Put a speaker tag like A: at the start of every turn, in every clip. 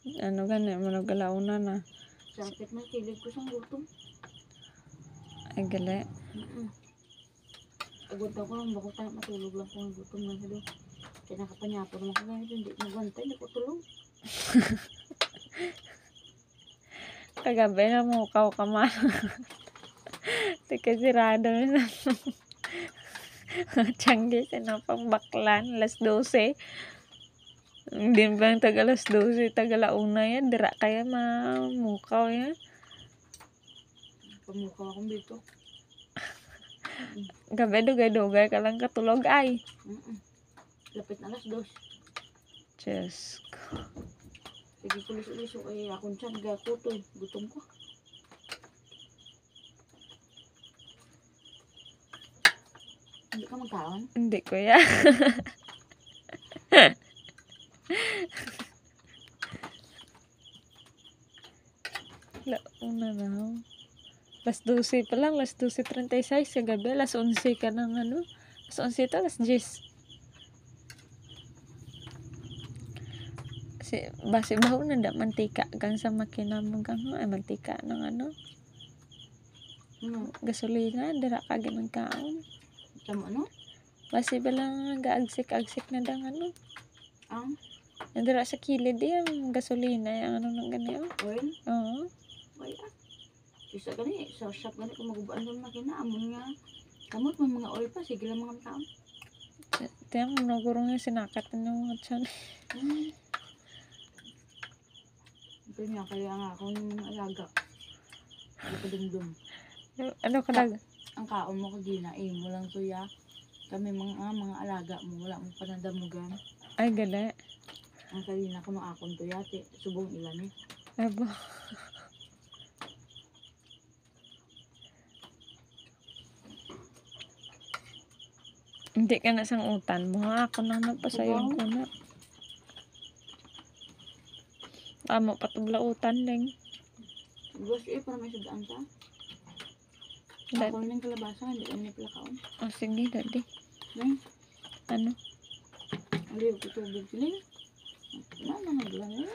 A: Ano gani, managalauna na.
B: Sakit na kilig ko sa gutom.
A: Ay gali.
B: Agad ako lang, bako tayo matulog lang kung gutom lang sa doon. Kaya nakapanyapo naman ko ganito, hindi magwantay, hindi ko tulog.
A: Kagabi na mukaw ka man. Tika sirado na. Tiyanggi sinapang baklan, alas 12. Hindi ba yung tag alas 12, tag alauna yan. Dira kaya mamukaw yan.
B: Pamukaw akong dito.
A: Gabi dugay-dugay ka lang katulog ay.
B: Lapit na alas 2.
A: Diyos ko.
B: Sige kulis-ulis ay akong tiyan, gakutoy, gutom ko. Hindi ka magkaon?
A: Hindi kuya. Launa na. Alas 12 pa lang, alas 12:36 sa gabi, alas 11 ka ng ano. Alas 11 to, alas 10. Base baho na da mantika kang sa makina mo kang ay mantika ng ano. Gasolina, dira ka ganang kaon.
B: Tama ano?
A: Base ba lang gaagsik-agsik na dang ano.
B: Ang?
A: Dira sa kilid yung gasolina, yung ano nang ganyan.
B: Oil?
A: Oo.
B: Ay isa gani, sa shop gani kung magubaan ng makina, amon nga. Kamot mo mga oil pa, sige lang mga taon.
A: Tiyan mo nagurong yung sinakat ng mga tiyan.
B: Ito nga, kaya nga akong alaga. Hindi ko dumdum.
A: Ano ka nag?
B: Ang kaon mo kagina, mo lang tuya. Kami mga alaga mo, wala mong panadamugan.
A: Ay, gali.
B: Ang kanina ko nung akong tuya, subong ilan eh.
A: Aba. Hindi ka na sang utan mo ha. Ako nang napasayong ko na. Amo patubla utan ding.
B: Gusto para may sudaan ta. Ako nang kalabasa, hindi ka nila kaon.
A: Oh, sige, dadi. Ano?
B: Aliw ko tubig sila. Ano naglang eh?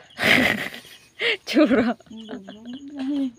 A: Chura.
B: Ang gagawin.